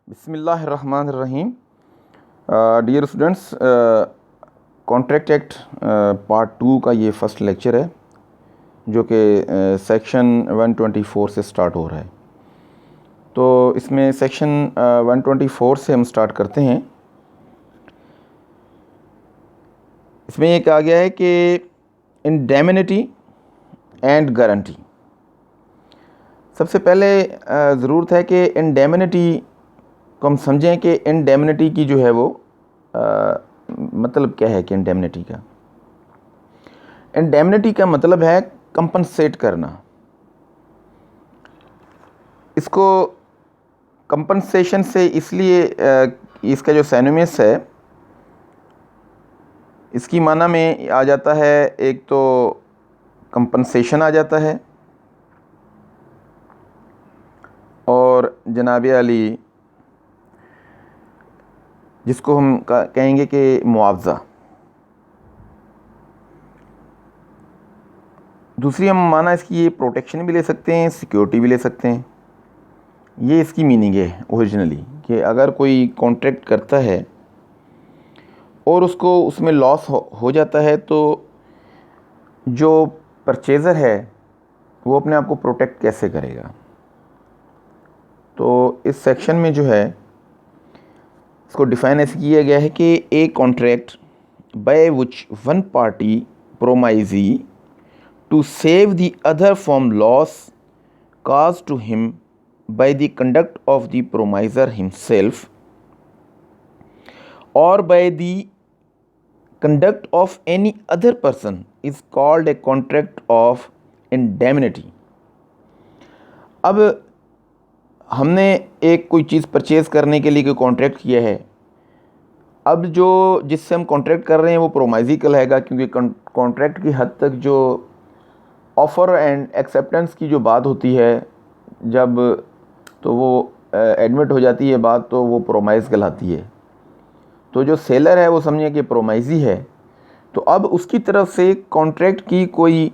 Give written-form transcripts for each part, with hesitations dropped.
बिस्मिल्लाहिर्रहमानिर्रहीम। Dear students, contract act part 2 का ये फ़र्स्ट लेक्चर है जो कि सेक्शन 124 से स्टार्ट हो रहा है। तो इसमें सेक्शन 124 से हम स्टार्ट करते हैं। इसमें ये कहा गया है कि इंडेमनिटी एंड गारंटी। सबसे पहले ज़रूरत है कि इंडेमनिटी को हम समझें कि इंडेमनिटी की जो है वो मतलब क्या है कि इंडेमनिटी का मतलब है कंपनसेट करना। इसको कंपनसेशन से इसलिए इसका जो सिनोनिमस है इसकी माना में आ जाता है, एक तो कंपनसेशन आ जाता है और जनाब अली जिसको हम कहेंगे कि मुआवज़ा। दूसरी हम माना इसकी ये प्रोटेक्शन भी ले सकते हैं, सिक्योरिटी भी ले सकते हैं। ये इसकी मीनिंग है ओरिजिनली कि अगर कोई कॉन्ट्रैक्ट करता है और उसको उसमें लॉस हो जाता है तो जो परचेज़र है वो अपने आप को प्रोटेक्ट कैसे करेगा। तो इस सेक्शन में जो है इसको डिफ़ाइन ऐसे किया गया है कि a contract by which one party promisee to save the other from loss caused to him by the conduct of the promiser himself or by the conduct of any other person is called a contract of indemnity। अब हमने एक कोई चीज़ purchase करने के लिए कोई contract किया है। अब जो जिससे हम कॉन्ट्रैक्ट कर रहे हैं वो प्रोमाइजी कहलाएगा, क्योंकि कॉन्ट्रैक्ट की हद तक जो ऑफ़र एंड एक्सेप्टेंस की जो बात होती है जब तो वो एडमिट हो जाती है बात, तो वो प्रोमाइज़ कहलाती है। तो जो सेलर है वो समझिए कि प्रोमाइज़ी है। तो अब उसकी तरफ से कॉन्ट्रैक्ट की कोई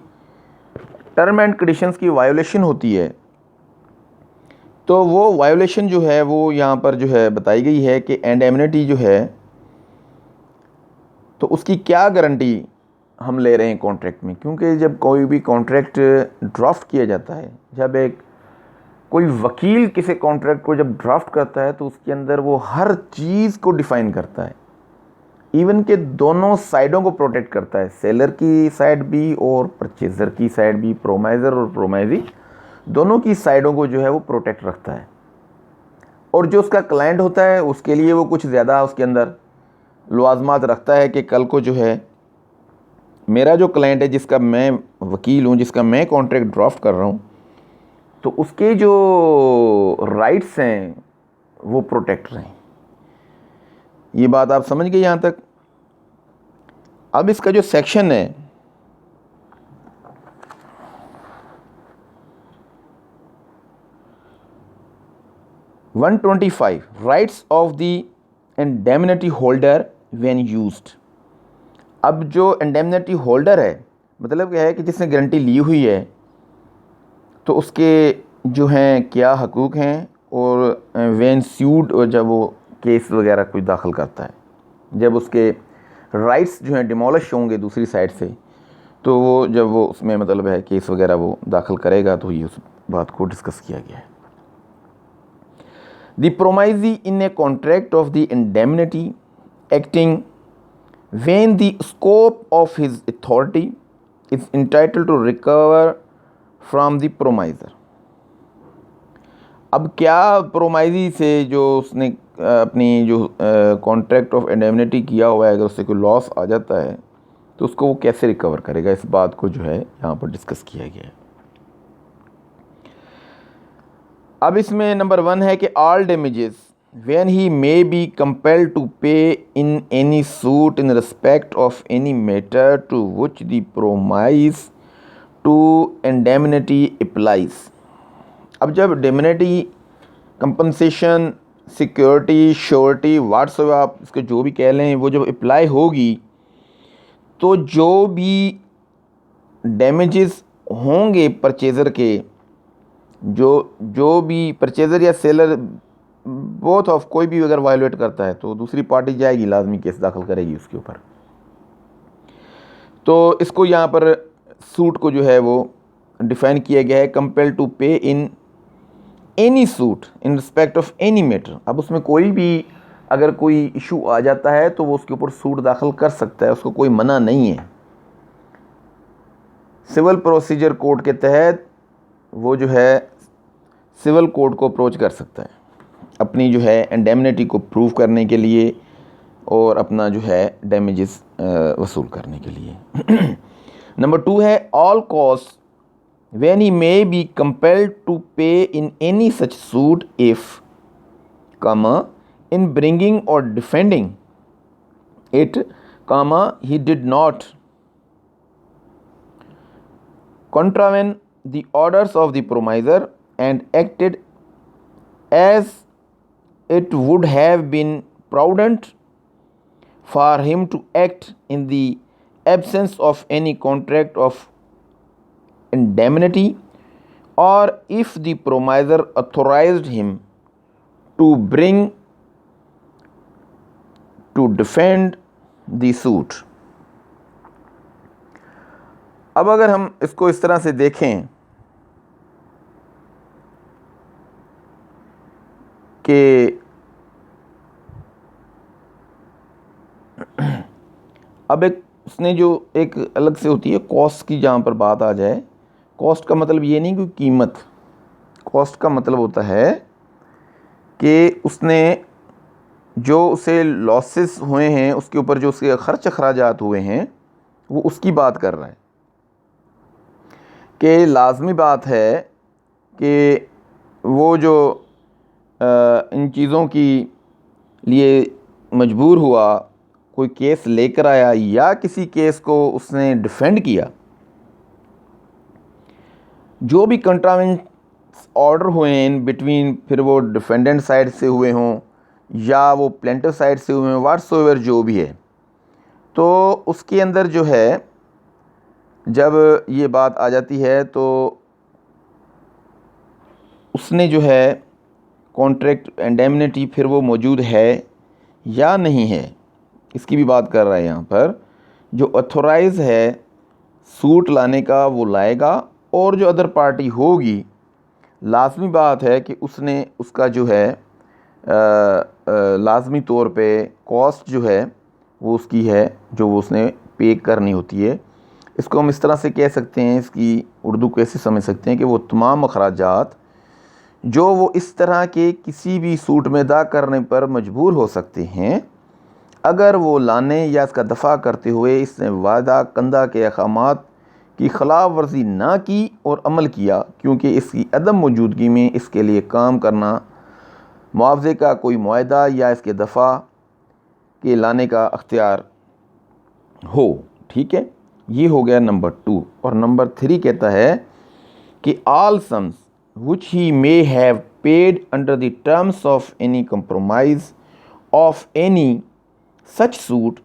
टर्म एंड कंडीशंस की वायोलेशन होती है तो वो वायोलेशन जो है वो यहाँ पर जो है बताई गई है कि इंडेमनिटी जो है तो उसकी क्या गारंटी हम ले रहे हैं कॉन्ट्रैक्ट में। क्योंकि जब कोई भी कॉन्ट्रैक्ट ड्राफ्ट किया जाता है, जब कोई वकील किसी कॉन्ट्रैक्ट को जब ड्राफ्ट करता है तो उसके अंदर वो हर चीज़ को डिफ़ाइन करता है, इवन के दोनों साइडों को प्रोटेक्ट करता है, सेलर की साइड भी और परचेज़र की साइड भी, प्रोमाइज़र और प्रोमाइजी दोनों की साइडों को जो है वो प्रोटेक्ट रखता है। और जो उसका क्लाइंट होता है उसके लिए वो कुछ ज़्यादा उसके अंदर लवाजमात रखता है कि कल को जो है मेरा जो क्लाइंट है, जिसका मैं वकील हूँ, जिसका मैं कॉन्ट्रैक्ट ड्राफ्ट कर रहा हूँ, तो उसके जो राइट्स हैं वो प्रोटेक्ट रहें। ये बात आप समझ गए यहाँ तक। अब इसका जो सेक्शन है one 125 rights of the indemnity holder when used. अब जो इंडेमनिटी होल्डर है मतलब क्या है कि जिसने गारंटी ली हुई है तो उसके जो हैं क्या हकूक़ हैं, और व्हेन स्यूड, और जब वो केस वगैरह कोई दाखिल करता है, जब उसके राइट्स जो हैं डिमोलिश होंगे दूसरी साइड से, तो वो जब वो उसमें मतलब है केस वगैरह वो दाखिल करेगा, तो ये उस बात को डिस्कस किया गया है। The promisee in a contract of the indemnity acting when the scope of his authority is entitled to recover from the promiser। अब क्या प्रोमाइजी से जो उसने अपनी जो कॉन्ट्रैक्ट ऑफ इंडेमनिटी किया हुआ है, अगर उससे कोई लॉस आ जाता है तो उसको वो कैसे रिकवर करेगा, इस बात को जो है यहाँ पर डिस्कस किया गया है। अब इसमें नंबर 1 है कि all damages when he may be compelled to pay in any suit in respect of any matter to which the promise to indemnity applies। अब जब indemnity, compensation, security, surety, whatsoever आप इसको जो भी कह लें, वो जब अप्लाई होगी तो जो भी डैमेजेस होंगे परचेज़र के, जो भी परचेज़र या सेलर बोथ ऑफ कोई भी अगर वायलेट करता है तो दूसरी पार्टी जाएगी, लाजमी केस दाखिल करेगी उसके ऊपर। तो इसको यहाँ पर सूट को जो है वो डिफाइन किया गया है, कंपेल टू पे in any suit in respect of any matter. अब उसमें कोई भी अगर कोई इशू आ जाता है तो वो उसके ऊपर सूट दाखिल कर सकता है, उसको कोई मना नहीं है। सिविल प्रोसीजर कोड के तहत वो जो है सिविल कोर्ट को अप्रोच कर सकता है अपनी जो है इंडेमनिटी को प्रूव करने के लिए और अपना जो है डैमेजेस वसूल करने के लिए। नंबर 2 है all cost when he may be compelled to pay in any such suit if, in bringing or defending it, he did not contravene the orders of the promisor and acted as it would have been prudent for him to act in the absence of any contract of indemnity, or if the promisor authorized him to bring to defend the suit। अब अगर हम इसको इस तरह से देखें कि अब एक उसने जो एक अलग से होती है कॉस्ट की, जहाँ पर बात आ जाए, कॉस्ट का मतलब ये नहीं कि कीमत, कॉस्ट का मतलब होता है कि उसने जो उसे लॉसेस हुए हैं उसके ऊपर जो उसके खर्च अखराजात हुए हैं वो उसकी बात कर रहा है कि लाजमी बात है कि वो जो इन चीज़ों की लिए मजबूर हुआ, कोई केस लेकर आया या किसी केस को उसने डिफेंड किया, जो भी कंट्रावेंस ऑर्डर हुए इन बिटवीन, फिर वो डिफेंडेंट साइड से हुए हों या वो प्लेंटिफ साइड से हुए हों, व्हाट्सएवर जो भी है, तो उसके अंदर जो है जब ये बात आ जाती है तो उसने जो है कॉन्ट्रैक्ट इंडेमनिटी फिर वो मौजूद है या नहीं है, इसकी भी बात कर रहा है यहाँ पर। जो ऑथोराइज़ है सूट लाने का वो लाएगा, और जो अदर पार्टी होगी लाजमी बात है कि उसने उसका जो है लाजमी तौर पे कॉस्ट जो है वो उसकी है जो वो उसने पे करनी होती है। इसको हम इस तरह से कह सकते हैं, इसकी उर्दू कैसे समझ सकते हैं कि वो तमाम अखराजात जो वो इस तरह के किसी भी सूट में अदा करने पर मजबूर हो सकते हैं, अगर वो लाने या इसका दफ़ा करते हुए इसने वादा कंदा के अहकामात की खिलाफ वर्जी ना की और अमल किया, क्योंकि इसकी अदम मौजूदगी में इसके लिए काम करना मुआवजे का कोई मुआहदा या इसके दफ़ा के लाने का अख्तियार हो। ठीक है, ये हो गया नंबर 2। और नंबर 3 कहता है कि all sums which he may have paid under the terms of any compromise of any such suit,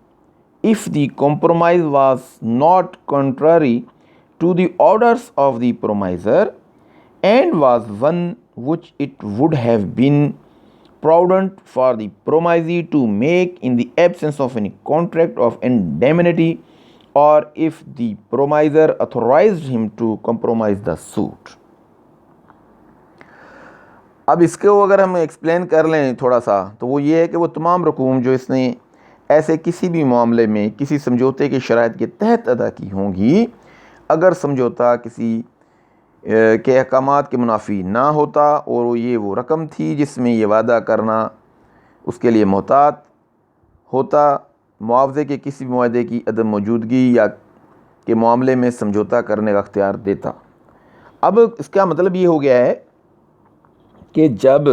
if the compromise was not contrary to the orders of the promiser and was one which it would have been prudent for the promisee to make in the absence of any contract of indemnity, or if the promiser authorized him to compromise the suit। अब इसको अगर हम explain कर लें थोड़ा सा, तो वो ये है कि वो तमाम रकूम जो इसने ऐसे किसी भी मामले में किसी समझौते की शराइत के तहत अदा की होंगी, अगर समझौता किसी के अहकामात के मुनाफी ना होता और ये वो रकम थी जिसमें ये वादा करना उसके लिए मोहतात होता, मुआवजे के किसी मुआहदे की अदम मौजूदगी या के मामले में समझौता करने का अख्तियार देता। अब इसका मतलब ये हो गया है कि जब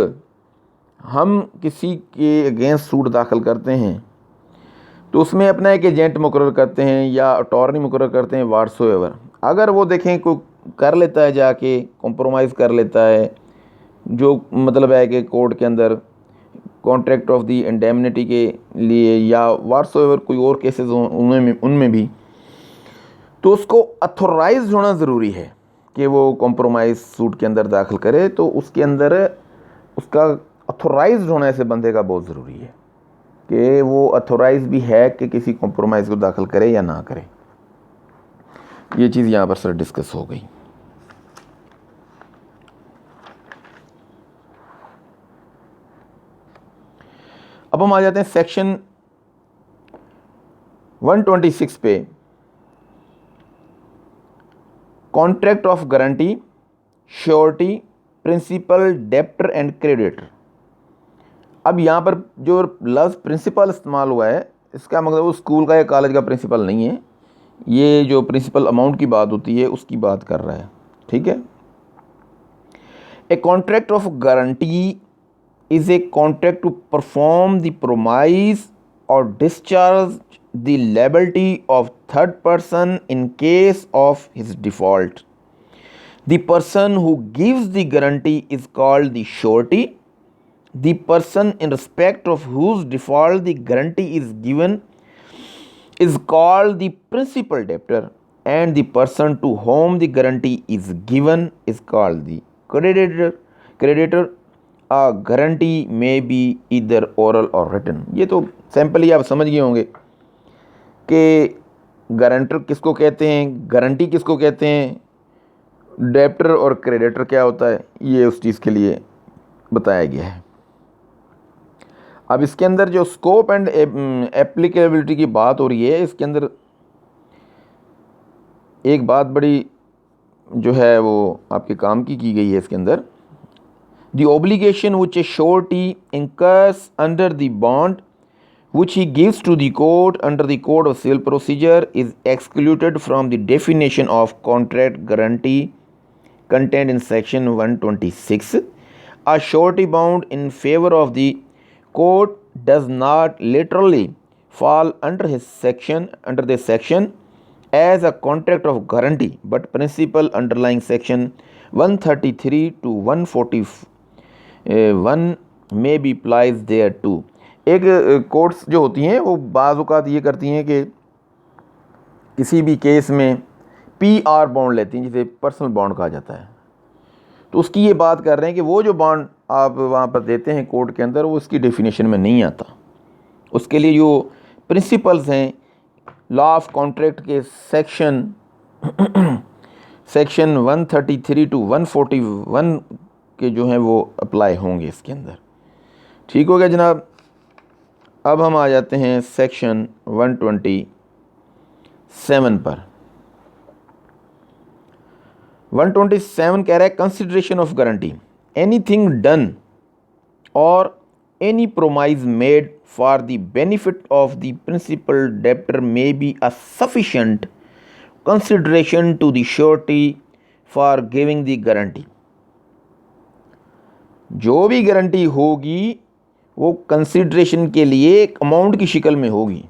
हम किसी के अगेंस्ट सूट दाखिल करते हैं तो उसमें अपना एक एजेंट मुकर्रर करते हैं या अटॉर्नी मुकर्रर करते हैं, व्हाट्सएवर। अगर वो देखें कोई कर लेता है, जाके कॉम्प्रोमाइज़ कर लेता है, जो मतलब है कि कोर्ट के अंदर कॉन्ट्रैक्ट ऑफ दी इंडेमनिटी के लिए या व्हाट्सएवर कोई और केसेस उनमें भी, तो उसको अथोराइज होना ज़रूरी है कि वो कॉम्प्रोमाइज़ सूट के अंदर दाखिल करे। तो उसके अंदर उसका ऑथोराइज्ड होना ऐसे बंदे का बहुत ज़रूरी है कि वो ऑथोराइज भी है कि किसी कॉम्प्रोमाइज़ को दाखिल करे या ना करे। ये चीज़ यहाँ पर सर डिस्कस हो गई। अब हम आ जाते हैं सेक्शन 126 पे, contract of guarantee, surety, principal, debtor and creditor. अब यहाँ पर जो लफ्ज़ प्रिंसिपल इस्तेमाल हुआ है, इसका मतलब वो स्कूल का या कॉलेज का प्रिंसिपल नहीं है, ये जो प्रिंसिपल अमाउंट की बात होती है उसकी बात कर रहा है। ठीक है। ए contract of guarantee is a contract to perform the promise or discharge the liability of third person in case of his default. The person who gives the guarantee is called the surety. The person in respect of whose default the guarantee is given is called the principal debtor, and the person to whom the guarantee is given is called the creditor. Guarantee में B इधर oral और written. ये तो simply आप समझ गए होंगे कि गारंटर किसको कहते हैं, गारंटी किसको कहते हैं, डेप्टर और क्रेडिटर क्या होता है, ये उस चीज़ के लिए बताया गया है। अब इसके अंदर जो स्कोप एंड एप्लीकेबिलिटी की बात हो रही है, इसके अंदर एक बात बड़ी जो है वो आपके काम की गई है इसके अंदर। The obligation which a surety incurs under the bond which he gives to the court under the Code of Civil Procedure is excluded from the definition of contract guarantee contained in section 126. A surety bound in favor of the court does not literally fall under this section as a contract of guarantee, but principle underlying section 133 to 144 one may be applies thereto. एक courts जो होती हैं वो बाज़ औक़ात ये करती हैं कि किसी भी केस में PR बॉन्ड लेती हैं, जिसे पर्सनल बॉन्ड कहा जाता है। तो उसकी ये बात कर रहे हैं कि वो जो बॉन्ड आप वहाँ पर देते हैं कोर्ट के अंदर, वो इसकी डेफिनेशन में नहीं आता। उसके लिए जो प्रिंसिपल्स हैं लॉ ऑफ कॉन्ट्रैक्ट के सेक्शन 133 टू 141 के जो हैं वो अप्लाई होंगे इसके अंदर। ठीक हो गया जनाब। अब हम आ जाते हैं सेक्शन 127 पर। 127 कह रहा है consideration of guarantee, anything done और any promise made for the benefit of the principal debtor may be a sufficient consideration to the surety for giving the guarantee. जो भी गारंटी होगी वो कंसिडरेशन के लिए एक अमाउंट की शक्ल में होगी।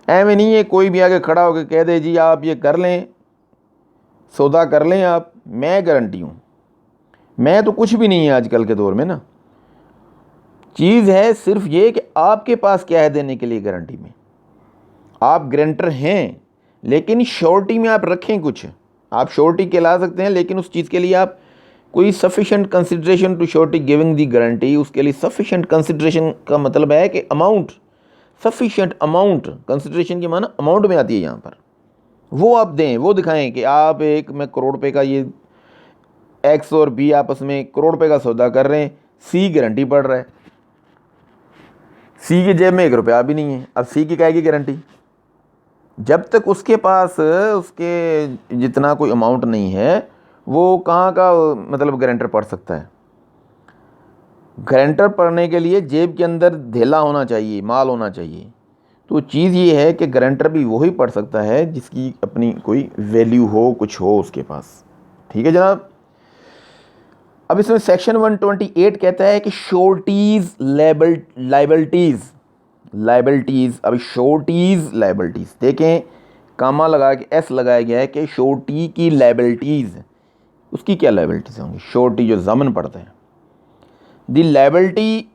ऐਵੇਂ नहीं है कोई भी आगे खड़ा होकर कह दे जी आप ये कर लें, सौदा कर लें आप, मैं गारंटी हूँ। मैं तो कुछ भी नहीं है आजकल के दौर में ना। चीज़ है सिर्फ ये कि आपके पास क्या है देने के लिए गारंटी में। आप गारंटर हैं लेकिन श्योरिटी में आप रखें कुछ, आप श्योरिटी कहला सकते हैं, लेकिन उस चीज़ के लिए आप कोई sufficient consideration to surety giving the guarantee, उसके लिए सफिशेंट कंसिडरेशन का मतलब है कि अमाउंट, सफिशेंट अमाउंट, कंसिडरेशन की माना अमाउंट में आती है यहाँ पर, वो आप दें, वो दिखाएं कि आप एक मैं करोड़ रुपये का ये X और B आपस में करोड़ रुपये का सौदा कर रहे हैं, C गारंटी पड़ रहा है, C की जेब में 1 रुपया भी नहीं है। अब C की क्या की गारंटी? जब तक उसके पास उसके जितना कोई अमाउंट नहीं है वो कहाँ का मतलब गारंटर पढ़ सकता है। गारंटर पढ़ने के लिए जेब के अंदर धेला होना चाहिए, माल होना चाहिए। तो चीज़ ये है कि गारंटर भी वही पढ़ सकता है जिसकी अपनी कोई वैल्यू हो, कुछ हो उसके पास। ठीक है जनाब। अब इसमें सेक्शन 128 कहता है कि श्योरिटीज़ लाइबिलिटीज़। अब श्योरिटीज़ लाइबिलिटीज़ देखें, कामा लगा के S लगाया गया है कि श्योरिटी की लाइबिलिटीज़, उसकी क्या लाइबिलिटीज़ होंगी? श्योरिटी जो ज़मन पड़ता है, the liability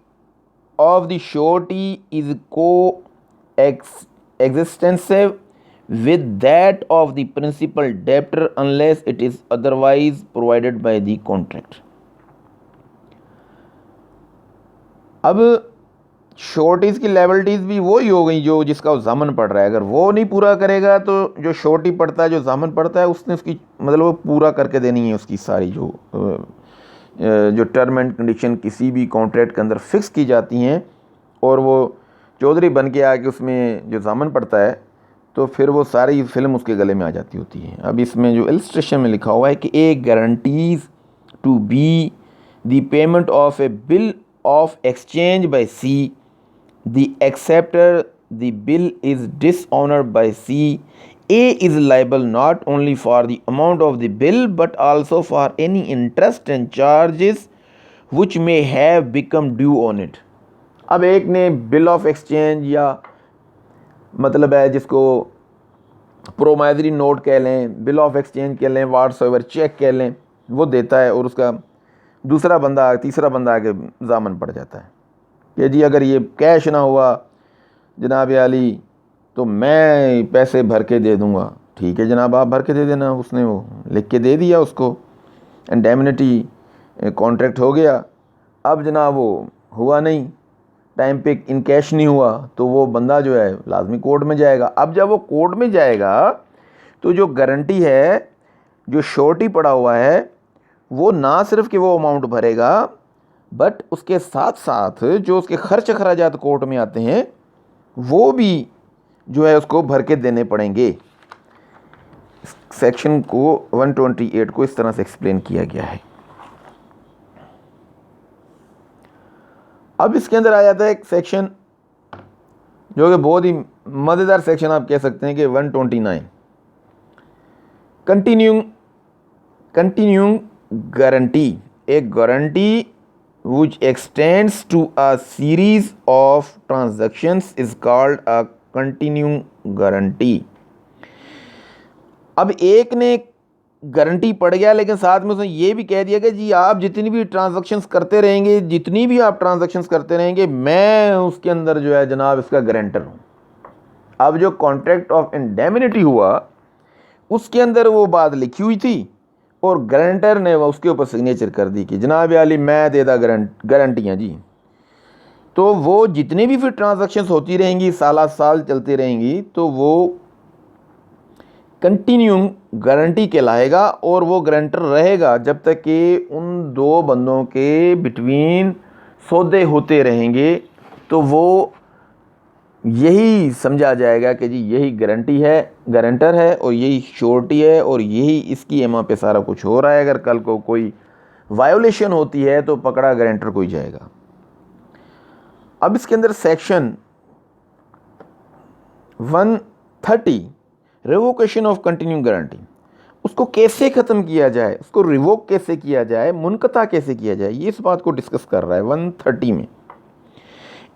of the surety is को एक्सिस्टेंसिव with that of the principal debtor unless it is otherwise provided by the contract. अब शॉर्टीज़ की लायबिलिटीज़ भी वही हो गई जो जिसका वो ज़ामन पड़ रहा है। अगर वो नहीं पूरा करेगा तो जो शॉर्टी पड़ता है, जो ज़ामन पड़ता है, उसने उसकी मतलब वो पूरा करके देनी है उसकी सारी जो टर्म एंड कंडीशन किसी भी कॉन्ट्रैक्ट के अंदर फिक्स की जाती हैं, और वो चौधरी बन के आके उसमें जो ज़ामन पड़ता है तो फिर वो सारी फिल्म उसके गले में आ जाती होती है। अब इसमें जो इलस्ट्रेशन में लिखा हुआ है कि a guarantees to be the payment of a bill of exchange by C, the acceptor the bill is dishonoured by C, A is liable not only for the amount of the bill but also for any interest and charges which may have become due on it। अब एक ने bill of exchange या मतलब है जिसको प्रोमाइजरी note कह लें, bill of exchange कह लें, व्हाट्सएवर चेक कह लें, वो देता है और उसका दूसरा बंदा तीसरा बंदा आके ज़ामन पड़ जाता है कि जी अगर ये कैश ना हुआ जनाब आली तो मैं पैसे भर के दे दूंगा। ठीक है जनाब, आप भर के दे देना। उसने वो लिख के दे दिया उसको, इंडेमनिटी कॉन्ट्रैक्ट हो गया। अब जनाब वो हुआ नहीं, टाइम पे इन कैश नहीं हुआ, तो वो बंदा जो है लाजमी कोर्ट में जाएगा। अब जब वो कोर्ट में जाएगा तो जो गारंटी है, जो श्योरिटी पड़ा हुआ है, वो ना सिर्फ कि वो अमाउंट भरेगा बट उसके साथ साथ जो उसके खर्च खराजात कोर्ट में आते हैं वो भी जो है उसको भर के देने पड़ेंगे। सेक्शन को 128 को इस तरह से एक्सप्लेन किया गया है। अब इसके अंदर आ जाता है एक सेक्शन जो कि बहुत ही मज़ेदार सेक्शन आप कह सकते हैं कि 129 continuing guarantee. A guarantee which extends to a series of transactions is called a continuing guarantee। अब एक ने गारंटी पड़ गया लेकिन साथ में उसने ये भी कह दिया कि जी आप जितनी भी ट्रांजैक्शंस करते रहेंगे, जितनी भी आप ट्रांजैक्शंस करते रहेंगे, मैं उसके अंदर जो है जनाब इसका गारंटर हूँ। अब जो कॉन्ट्रैक्ट ऑफ इंडेमनिटी हुआ उसके अंदर वो बात लिखी हुई थी और गारंटर ने वो उसके ऊपर सिग्नेचर कर दी कि जनाब आली मैं देता गारंटियाँ जी। तो वो जितनी भी फिर ट्रांजैक्शंस होती रहेंगी, साल साल चलती रहेंगी, तो वो कंटिन्यूइंग गारंटी कहलाएगा और वो गारंटर रहेगा जब तक कि उन दो बंदों के बिटवीन सौदे होते रहेंगे। तो वो यही समझा जाएगा कि जी यही गारंटी है, गारंटर है, और यही श्योरिटी है, और यही इसकी एमा पे सारा कुछ हो रहा है। अगर कल को कोई वायोलेशन होती है तो पकड़ा गारंटर को ही जाएगा। अब इसके अंदर section 130 revocation of continuing guarantee, उसको कैसे ख़त्म किया जाए, उसको रिवोक कैसे किया जाए, मुनक़ता कैसे किया जाए, ये इस बात को डिस्कस कर रहा है 130 में।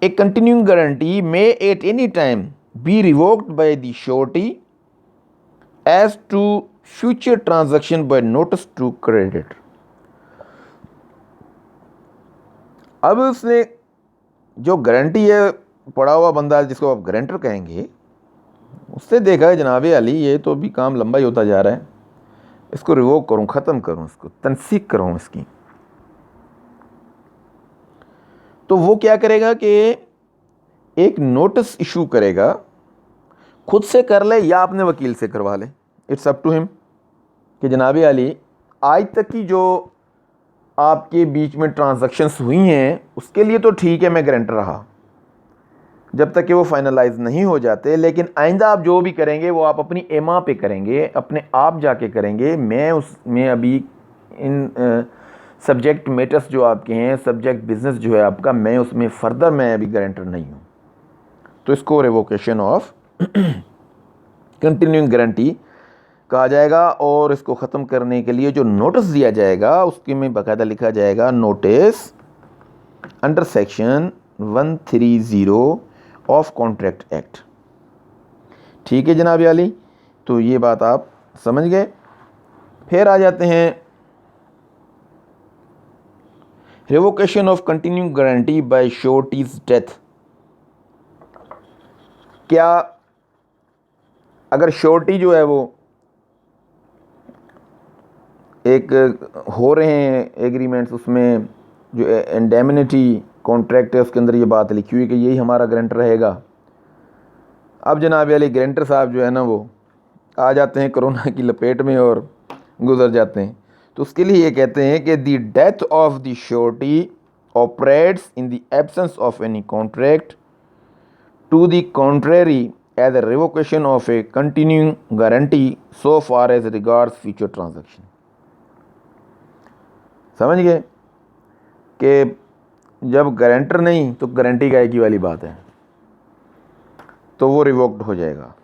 A continuing guarantee may at any time be revoked by the surety as to future transaction by notice to creditor। अब उसने जो गारंटी है पड़ा हुआ बंदा जिसको आप गारंटर कहेंगे, उससे देखा है जनाब अली ये तो भी काम लंबा ही होता जा रहा है, इसको रिवोक करूं, ख़त्म करूं, इसको तनसीक करूं इसकी। तो वो क्या करेगा कि एक नोटिस इशू करेगा, खुद से कर ले या अपने वकील से करवा ले, इट्स अप टू हिम कि जनाब अली आज तक की जो आपके बीच में ट्रांजैक्शंस हुई हैं उसके लिए तो ठीक है मैं गारंटर रहा जब तक कि वो फाइनलाइज नहीं हो जाते, लेकिन आइंदा आप जो भी करेंगे वो आप अपनी एमा पे करेंगे, अपने आप जाके करेंगे। मैं उसमें अभी इन सब्जेक्ट मैटर्स जो आपके हैं, सब्जेक्ट बिजनेस जो है आपका, मैं उसमें फर्दर मैं अभी गारंटर नहीं हूँ। तो इसको रिवोकेशन ऑफ कंटिन्यूइंग गारंटी कहा जाएगा। और इसको ख़त्म करने के लिए जो नोटिस दिया जाएगा उसके में बाकायदा लिखा जाएगा notice under section 130 of contract act. ठीक है जनाब आली, तो ये बात आप समझ गए। फिर आ जाते हैं revocation of continuing guarantee bye sureties death. क्या अगर श्योरिटी जो है वो एक हो रहे हैं एग्रीमेंट्स, उसमें जो इंडेमनिटी कॉन्ट्रैक्ट है उसके अंदर ये बात लिखी हुई कि यही हमारा गारंटर रहेगा। अब जनाब वाले गारंटर साहब जो है ना वो आ जाते हैं कोरोना की लपेट में और गुजर जाते हैं। तो उसके लिए ये कहते हैं कि the death of the surety operates in the absence of any contract to the contrary as a revocation of a continuing guarantee so far as regards future transaction. समझ गए कि जब गारंटर नहीं तो गारंटी का एक ही वाली बात है, तो वो रिवोक्ड हो जाएगा।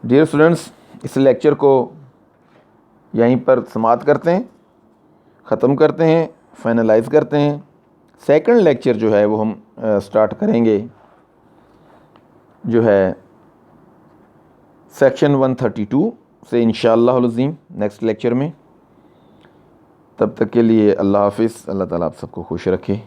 डियर स्टूडेंट्स, इस लेक्चर को यहीं पर समाप्त करते हैं, ख़त्म करते हैं, फाइनलाइज करते हैं। सेकंड लेक्चर जो है वो हम स्टार्ट करेंगे जो है सेक्शन 132 से इंशाअल्लाह अज़ीम नेक्स्ट लेक्चर में। तब तक के लिए अल्लाह हाफ़िज़। अल्लाह ताला आप सबको खुश रखे।